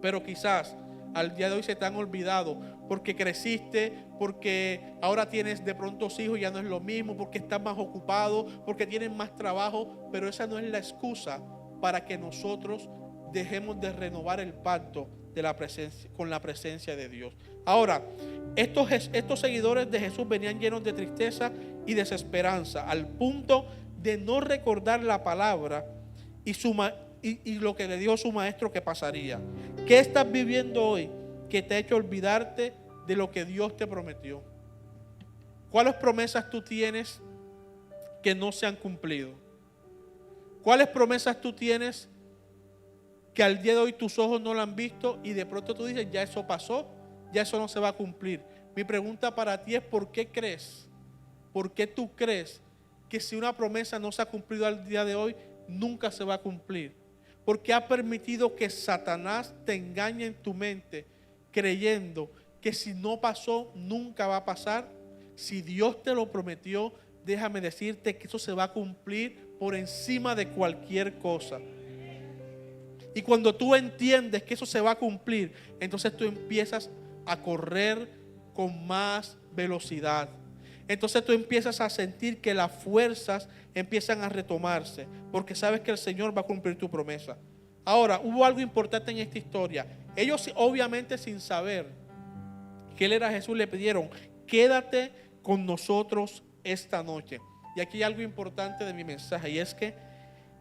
pero quizás al día de hoy se te han olvidado porque creciste, porque ahora tienes de pronto hijos y ya no es lo mismo, porque estás más ocupado, porque tienes más trabajo. Pero esa no es la excusa para que nosotros dejemos de renovar el pacto de la presencia, con la presencia de Dios. Ahora, estos seguidores de Jesús venían llenos de tristeza y desesperanza, al punto de no recordar la palabra y lo que le dijo su maestro que pasaría. ¿Qué estás viviendo hoy que te ha hecho olvidarte de lo que Dios te prometió? ¿Cuáles promesas tú tienes que no se han cumplido? ¿Cuáles promesas tú tienes que al día de hoy tus ojos no la han visto y de pronto tú dices, ya eso pasó, ya eso no se va a cumplir? Mi pregunta para ti es, ¿por qué crees? ¿Por qué tú crees que si una promesa no se ha cumplido al día de hoy, nunca se va a cumplir? ¿Por qué ha permitido que Satanás te engañe en tu mente creyendo que si no pasó, nunca va a pasar? Si Dios te lo prometió, déjame decirte que eso se va a cumplir por encima de cualquier cosa. Y cuando tú entiendes que eso se va a cumplir, entonces tú empiezas a correr con más velocidad. Entonces tú empiezas a sentir que las fuerzas empiezan a retomarse, porque sabes que el Señor va a cumplir tu promesa. Ahora, hubo algo importante en esta historia. Ellos, obviamente sin saber que Él era Jesús, le pidieron, quédate con nosotros esta noche. Y aquí hay algo importante de mi mensaje, y es que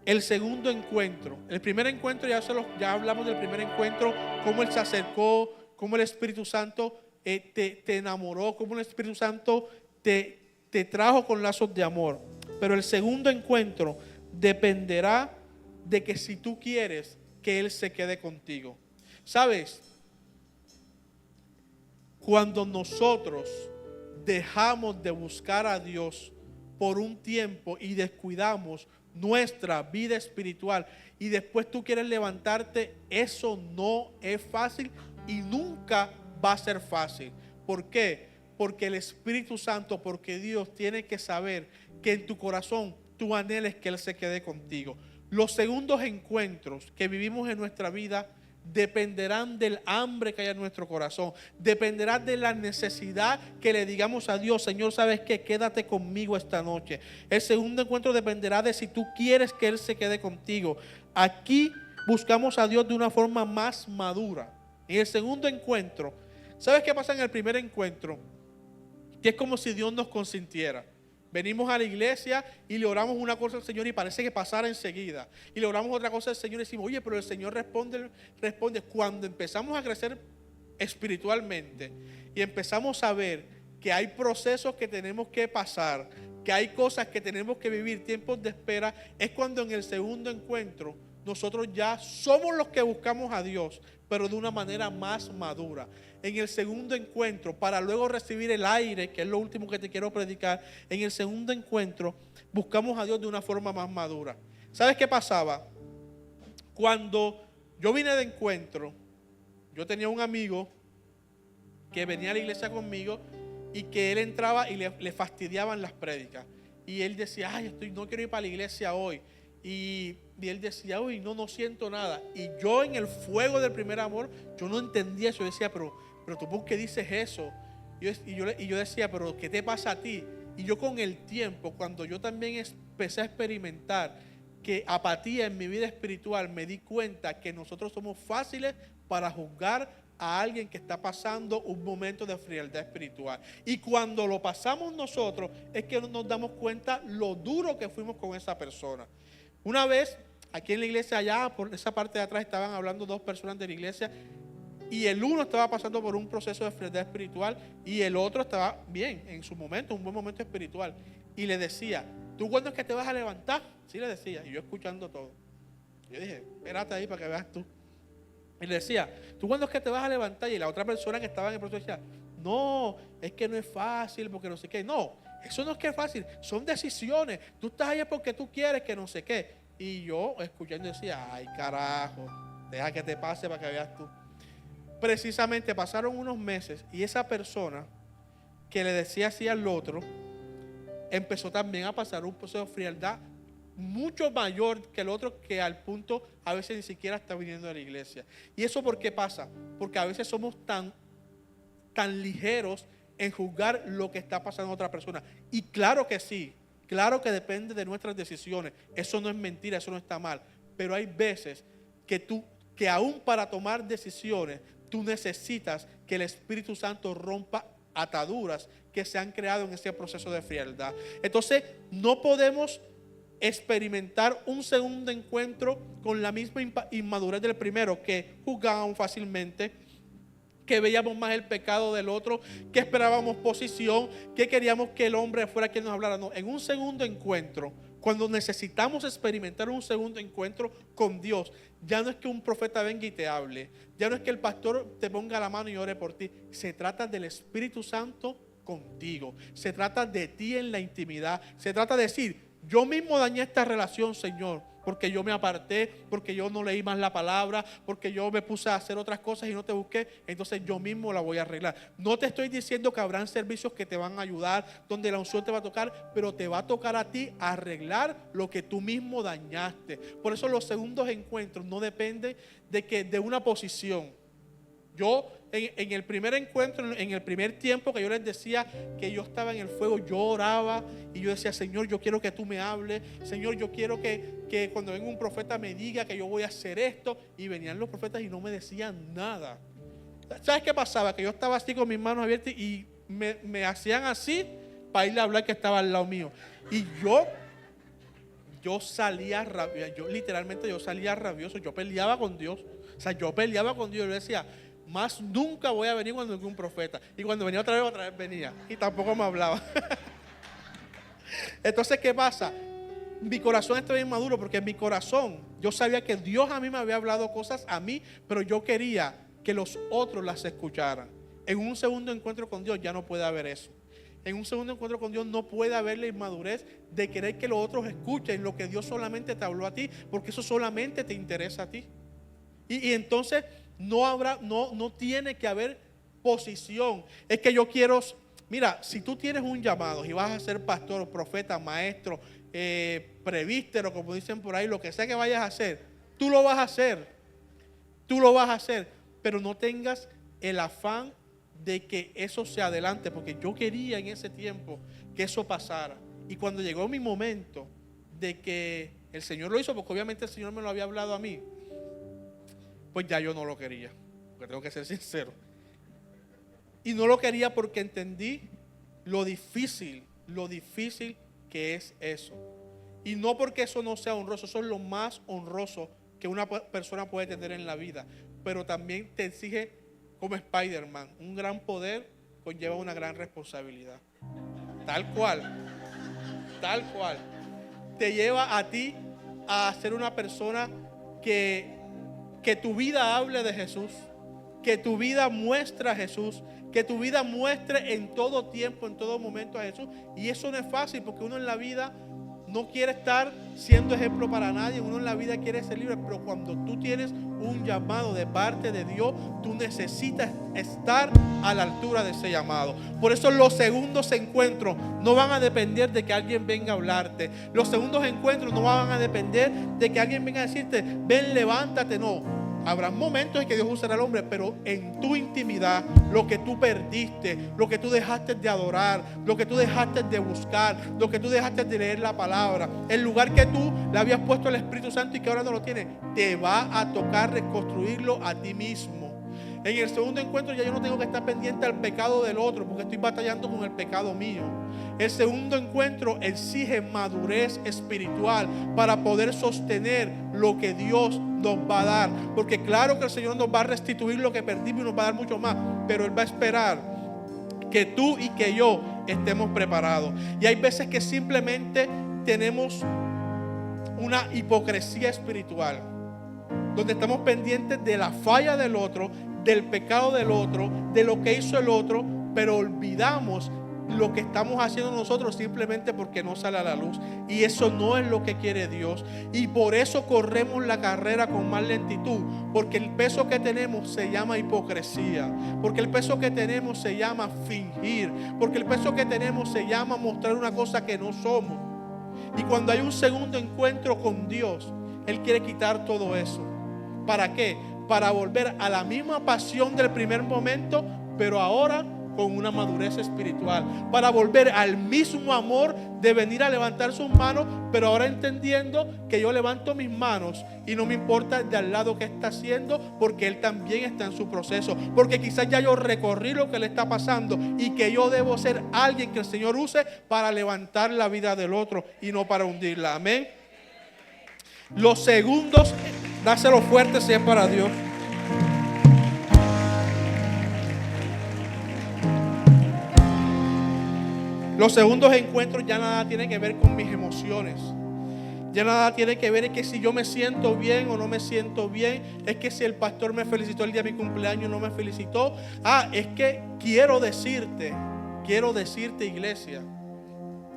el segundo encuentro, el primer encuentro, ya hablamos del primer encuentro, cómo Él se acercó, cómo el Espíritu Santo te enamoró, cómo el Espíritu Santo te trajo con lazos de amor. Pero el segundo encuentro dependerá de que si tú quieres que Él se quede contigo. ¿Sabes? Cuando nosotros dejamos de buscar a Dios por un tiempo y descuidamos nuestra vida espiritual y después tú quieres levantarte, eso no es fácil y nunca va a ser fácil. ¿Por qué? Porque el Espíritu Santo, porque Dios tiene que saber que en tu corazón tú anheles que Él se quede contigo. Los segundos encuentros que vivimos en nuestra vida dependerán del hambre que haya en nuestro corazón, dependerá de la necesidad que le digamos a Dios, Señor, ¿sabes qué? Quédate conmigo esta noche. El segundo encuentro dependerá de si tú quieres que Él se quede contigo. Aquí buscamos a Dios de una forma más madura. En el segundo encuentro, ¿sabes qué pasa en el primer encuentro? Que es como si Dios nos consintiera. Venimos a la iglesia y le oramos una cosa al Señor y parece que pasara enseguida. Y le oramos otra cosa al Señor y decimos, oye, pero el Señor responde. Cuando empezamos a crecer espiritualmente y empezamos a ver que hay procesos que tenemos que pasar, que hay cosas que tenemos que vivir, tiempos de espera, es cuando en el segundo encuentro nosotros ya somos los que buscamos a Dios, pero de una manera más madura. En el segundo encuentro, para luego recibir el aire, que es lo último que te quiero predicar, en el segundo encuentro buscamos a Dios de una forma más madura. ¿Sabes qué pasaba? Cuando yo vine de encuentro, yo tenía un amigo que venía a la iglesia conmigo y que él entraba y le fastidiaban las prédicas. Y él decía, ay, no quiero ir para la iglesia hoy. Y él decía, uy, no siento nada. Y yo en el fuego del primer amor, yo no entendía eso. Yo decía, pero tú ¿por qué dices eso? Y yo decía, pero ¿qué te pasa a ti? Y yo con el tiempo, cuando yo también empecé a experimentar que apatía en mi vida espiritual, me di cuenta que nosotros somos fáciles para juzgar a alguien que está pasando un momento de frialdad espiritual. Y cuando lo pasamos nosotros, es que nos damos cuenta lo duro que fuimos con esa persona. Una vez, aquí en la iglesia, allá por esa parte de atrás, estaban hablando dos personas de la iglesia, y el uno estaba pasando por un proceso de frialdad espiritual, y el otro estaba bien, en su momento, un buen momento espiritual. Y le decía, ¿tú cuándo es que te vas a levantar? Sí, le decía, y yo escuchando todo. Yo dije, espérate ahí para que veas tú. Y le decía, ¿tú cuándo es que te vas a levantar? Y la otra persona que estaba en el proceso decía, no, es que no es fácil, porque no sé qué. No, eso no es que es fácil, son decisiones. Tú estás ahí porque tú quieres que no sé qué. Y yo escuchando decía, ay carajo, deja que te pase para que veas tú. Precisamente pasaron unos meses y esa persona que le decía así al otro, empezó también a pasar un proceso de frialdad mucho mayor que el otro, que al punto a veces ni siquiera está viniendo a la iglesia. ¿Y eso por qué pasa? Porque a veces somos tan ligeros en juzgar lo que está pasando a otra persona. Y claro que sí, claro que depende de nuestras decisiones. Eso no es mentira, eso no está mal. Pero hay veces que aún para tomar decisiones, tú necesitas que el Espíritu Santo rompa ataduras que se han creado en ese proceso de frialdad. Entonces, no podemos experimentar un segundo encuentro con la misma inmadurez del primero, que juzgábamos fácilmente, que veíamos más el pecado del otro, que esperábamos posición, que queríamos que el hombre fuera quien nos hablara. No, en un segundo encuentro, cuando necesitamos experimentar un segundo encuentro con Dios, ya no es que un profeta venga y te hable, ya no es que el pastor te ponga la mano y ore por ti, se trata del Espíritu Santo contigo, se trata de ti en la intimidad, se trata de decir, yo mismo dañé esta relación, Señor, porque yo me aparté, porque yo no leí más la palabra, porque yo me puse a hacer otras cosas y no te busqué, entonces yo mismo la voy a arreglar. No te estoy diciendo que habrán servicios que te van a ayudar, donde la unción te va a tocar, pero te va a tocar a ti arreglar lo que tú mismo dañaste. Por eso los segundos encuentros no dependen de una posición. Yo en el primer encuentro, en el primer tiempo que yo les decía que yo estaba en el fuego, yo oraba y yo decía, Señor, yo quiero que tú me hables. Señor, yo quiero que cuando venga un profeta me diga que yo voy a hacer esto. Y venían los profetas y no me decían nada. ¿Sabes qué pasaba? Que yo estaba así con mis manos abiertas y me hacían así para irle a hablar que estaba al lado mío. Y yo salía rabioso, yo salía rabioso, yo peleaba con Dios. O sea, yo peleaba con Dios. Yo decía, más nunca voy a venir cuando venga un profeta. Y cuando venía otra vez venía. Y tampoco me hablaba. Entonces, ¿qué pasa? Mi corazón estaba bien maduro, porque en mi corazón yo sabía que Dios a mí me había hablado cosas a mí, pero yo quería que los otros las escucharan. En un segundo encuentro con Dios ya no puede haber eso. En un segundo encuentro con Dios no puede haber la inmadurez de querer que los otros escuchen lo que Dios solamente te habló a ti, porque eso solamente te interesa a ti. Y entonces no tiene que haber posición. Es que yo quiero, mira, si tú tienes un llamado y vas a ser pastor, profeta, maestro, prevístero, como dicen por ahí, lo que sea que vayas a hacer, tú lo vas a hacer. Tú lo vas a hacer, pero no tengas el afán de que eso se adelante, porque yo quería en ese tiempo que eso pasara. Y cuando llegó mi momento de que el Señor lo hizo, porque obviamente el Señor me lo había hablado a mí, pues ya yo no lo quería, porque tengo que ser sincero. Y no lo quería porque entendí lo difícil que es eso. Y no porque eso no sea honroso, eso es lo más honroso que una persona puede tener en la vida. Pero también te exige, como Spider-Man, un gran poder conlleva una gran responsabilidad. Tal cual. Tal cual. Te lleva a ti a ser una persona que tu vida hable de Jesús, que tu vida muestre a Jesús, que tu vida muestre en todo tiempo, en todo momento a Jesús. Y eso no es fácil, porque uno en la vida no quiere estar siendo ejemplo para nadie, uno en la vida quiere ser libre, pero cuando tú tienes un llamado de parte de Dios, tú necesitas estar a la altura de ese llamado. Por eso los segundos encuentros no van a depender de que alguien venga a hablarte. Los segundos encuentros no van a depender de que alguien venga a decirte, ven, levántate. No. Habrá momentos en que Dios usará al hombre, pero en tu intimidad, lo que tú perdiste, lo que tú dejaste de adorar, lo que tú dejaste de buscar, lo que tú dejaste de leer la palabra, el lugar que tú le habías puesto al Espíritu Santo y que ahora no lo tienes, te va a tocar reconstruirlo a ti mismo. En el segundo encuentro ya yo no tengo que estar pendiente al pecado del otro, porque estoy batallando con el pecado mío. El segundo encuentro exige madurez espiritual para poder sostener lo que Dios nos va a dar. Porque claro que el Señor nos va a restituir lo que perdimos y nos va a dar mucho más, pero Él va a esperar que tú y que yo estemos preparados. Y hay veces que simplemente tenemos una hipocresía espiritual, donde estamos pendientes de la falla del otro, del pecado del otro, de lo que hizo el otro, pero olvidamos lo que estamos haciendo nosotros simplemente porque no sale a la luz. Y eso no es lo que quiere Dios. Y por eso corremos la carrera con más lentitud, porque el peso que tenemos se llama hipocresía, porque el peso que tenemos se llama fingir, porque el peso que tenemos se llama mostrar una cosa que no somos. Y cuando hay un segundo encuentro con Dios, Él quiere quitar todo eso. ¿Para qué? Para volver a la misma pasión del primer momento, pero ahora con una madurez espiritual. Para volver al mismo amor de venir a levantar sus manos, pero ahora entendiendo que yo levanto mis manos y no me importa de al lado qué está haciendo, porque él también está en su proceso. Porque quizás ya yo recorrí lo que le está pasando y que yo debo ser alguien que el Señor use para levantar la vida del otro y no para hundirla. Amén. Los segundos, dáselo fuerte si es para Dios. Los segundos encuentros ya nada tiene que ver con mis emociones. Ya nada tiene que ver es que si yo me siento bien o no me siento bien. Es que si el pastor me felicitó el día de mi cumpleaños o no me felicitó. Es que quiero decirte, iglesia,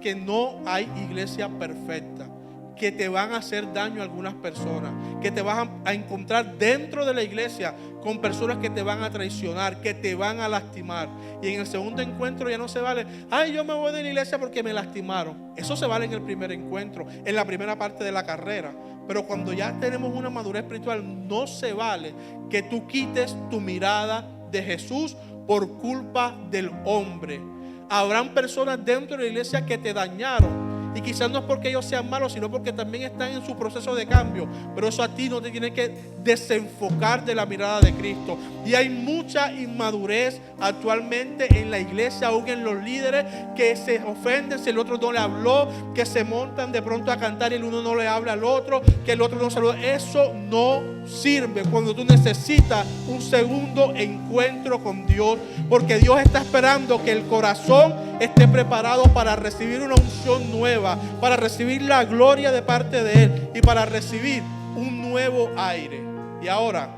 que no hay iglesia perfecta, que te van a hacer daño a algunas personas, que te vas a encontrar dentro de la iglesia con personas que te van a traicionar, que te van a lastimar. Y en el segundo encuentro ya no se vale, yo me voy de la iglesia porque me lastimaron. Eso se vale en el primer encuentro, en la primera parte de la carrera. Pero cuando ya tenemos una madurez espiritual, no se vale que tú quites tu mirada de Jesús por culpa del hombre. Habrán personas dentro de la iglesia que te dañaron. Y quizás no es porque ellos sean malos, sino porque también están en su proceso de cambio. Pero eso a ti no te tiene que desenfocar de la mirada de Cristo. Y hay mucha inmadurez actualmente en la iglesia, aún en los líderes, que se ofenden si el otro no le habló, que se montan de pronto a cantar y el uno no le habla al otro, que el otro no saluda. Eso no sirve cuando tú necesitas un segundo encuentro con Dios, porque Dios está esperando que el corazón esté preparado para recibir una unción nueva, para recibir la gloria de parte de Él y para recibir un nuevo aire. Y ahora,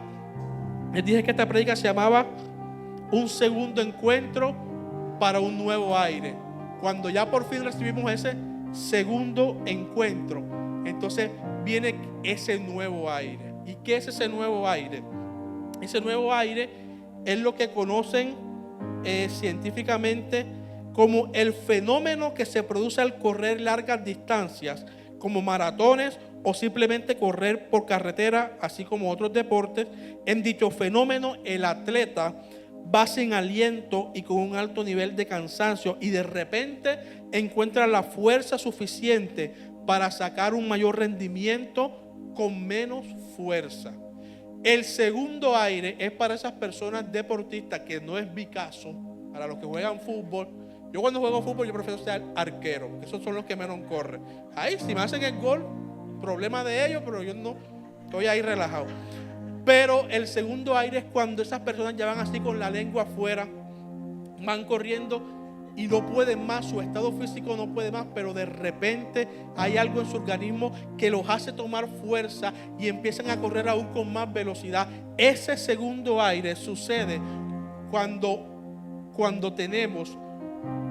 les dije que esta prédica se llamaba Un segundo encuentro para un nuevo aire. Cuando ya por fin recibimos ese segundo encuentro, entonces viene ese nuevo aire. ¿Y qué es ese nuevo aire? Ese nuevo aire es lo que conocen científicamente como el fenómeno que se produce al correr largas distancias, como maratones o simplemente correr por carretera, así como otros deportes. En dicho fenómeno, el atleta va sin aliento y con un alto nivel de cansancio, y de repente encuentra la fuerza suficiente para sacar un mayor rendimiento con menos fuerza. El segundo aire es para esas personas deportistas, que no es mi caso, para los que juegan fútbol. Yo cuando juego fútbol yo prefiero ser arquero, que esos son los que menos corren. Ahí si me hacen el gol, problema de ellos, pero yo no, estoy ahí relajado. Pero el segundo aire es cuando esas personas ya van así con la lengua afuera, van corriendo y no puede más, su estado físico no puede más, pero de repente hay algo en su organismo que los hace tomar fuerza y empiezan a correr aún con más velocidad. Ese segundo aire sucede cuando tenemos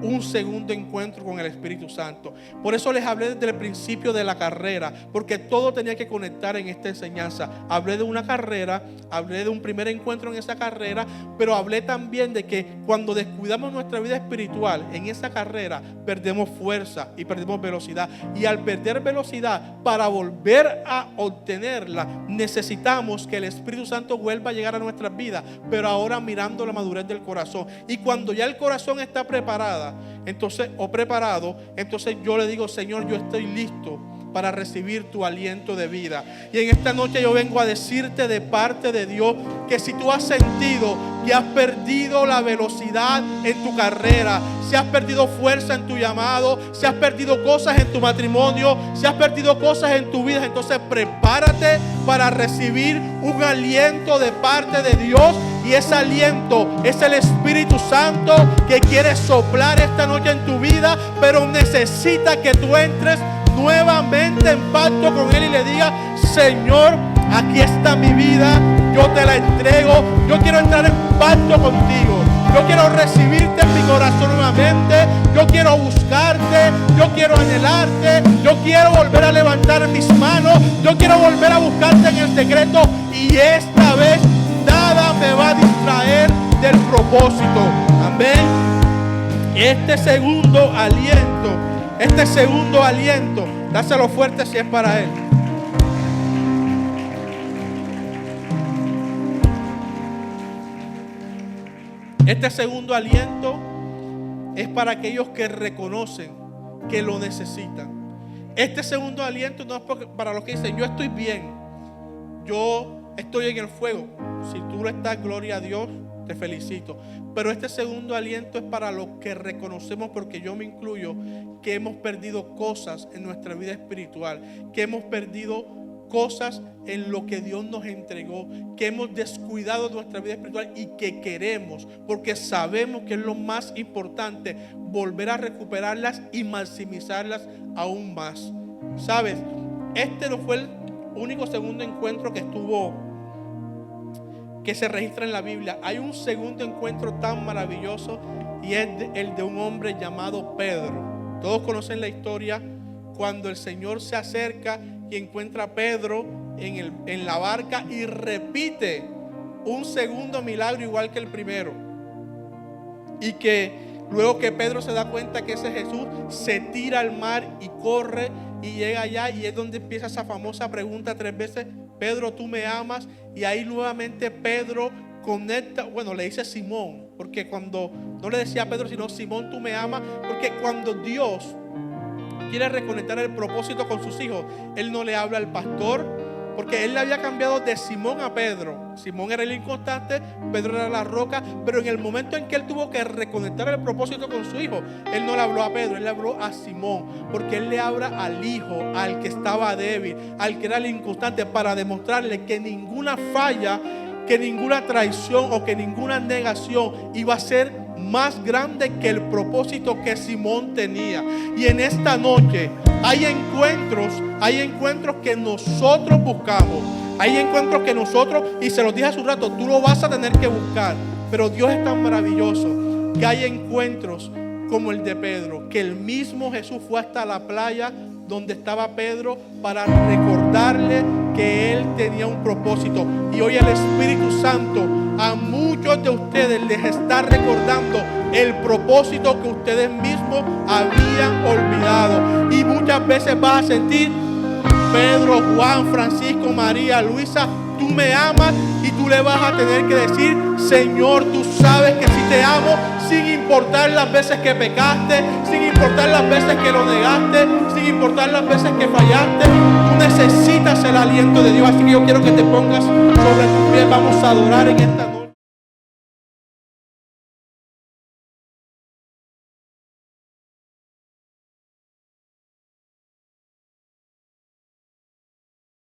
un segundo encuentro con el Espíritu Santo. Por eso les hablé desde el principio de la carrera, porque todo tenía que conectar en esta enseñanza. Hablé de una carrera, hablé de un primer encuentro en esa carrera, pero hablé también de que cuando descuidamos nuestra vida espiritual en esa carrera, perdemos fuerza y perdemos velocidad. Y al perder velocidad, para volver a obtenerla, necesitamos que el Espíritu Santo vuelva a llegar a nuestras vidas, pero ahora mirando la madurez del corazón. Y cuando ya el corazón está preparado, entonces yo le digo: Señor, yo estoy listo para recibir tu aliento de vida. Y en esta noche yo vengo a decirte de parte de Dios que si tú has sentido que has perdido la velocidad en tu carrera, si has perdido fuerza en tu llamado, si has perdido cosas en tu matrimonio, si has perdido cosas en tu vida, entonces prepárate para recibir un aliento de parte de Dios. Y ese aliento es el Espíritu Santo que quiere soplar esta noche en tu vida, pero necesita que tú entres nuevamente en pacto con Él y le digas: Señor, aquí está mi vida, yo te la entrego, yo quiero entrar en pacto contigo, yo quiero recibirte en mi corazón nuevamente, yo quiero buscarte, yo quiero anhelarte, yo quiero volver a levantar mis manos, yo quiero volver a buscarte en el secreto, y esta vez nada me va a distraer del propósito. Amén. Este segundo aliento, dáselo fuerte si es para Él. Este segundo aliento es para aquellos que reconocen que lo necesitan. Este segundo aliento no es para los que dicen: yo estoy bien, yo estoy en el fuego. Si tú lo estás, gloria a Dios, te felicito. Pero este segundo aliento es para los que reconocemos, porque yo me incluyo, que hemos perdido cosas en nuestra vida espiritual, que hemos perdido cosas en lo que Dios nos entregó, que hemos descuidado nuestra vida espiritual y que queremos, porque sabemos que es lo más importante, volver a recuperarlas y maximizarlas aún más. ¿Sabes? Este no fue el único segundo encuentro que se registra en la Biblia. Hay un segundo encuentro tan maravilloso, y es el de un hombre llamado Pedro. Todos conocen la historia cuando el Señor se acerca y encuentra a Pedro en la barca y repite un segundo milagro igual que el primero. Y que luego que Pedro se da cuenta que ese es Jesús, se tira al mar y corre y llega allá, y es donde empieza esa famosa pregunta 3 veces: Pedro, ¿tú me amas? Y ahí nuevamente Pedro conecta, le dice Simón, porque cuando no le decía a Pedro, sino Simón, ¿tú me amas? Porque cuando Dios quiere reconectar el propósito con sus hijos, Él no le habla al pastor, porque Él le había cambiado de Simón a Pedro. Simón era el inconstante, Pedro era la roca, pero en el momento en que Él tuvo que reconectar el propósito con su hijo, Él no le habló a Pedro, Él le habló a Simón, porque Él le habla al hijo, al que estaba débil, al que era el inconstante, para demostrarle que ninguna falla, que ninguna traición o que ninguna negación iba a ser más grande que el propósito que Simón tenía. Y en esta noche hay encuentros que nosotros buscamos, hay encuentros que nosotros, y se los dije hace un rato, tú lo vas a tener que buscar, pero Dios es tan maravilloso que hay encuentros como el de Pedro, que el mismo Jesús fue hasta la playa donde estaba Pedro para recordarle que él tenía un propósito. Y hoy el Espíritu Santo a muchos de ustedes les está recordando el propósito que ustedes mismos habían olvidado. Y muchas veces vas a sentir: Pedro, Juan, Francisco, María, Luisa, tú me amas, y tú le vas a tener que decir: Señor, tú sabes que sí te amo, sin importar las veces que pecaste, sin importar las veces que lo negaste, sin importar las veces que fallaste. Tú necesitas el aliento de Dios. Así que yo quiero que te pongas sobre tus pies. Vamos a adorar en esta noche.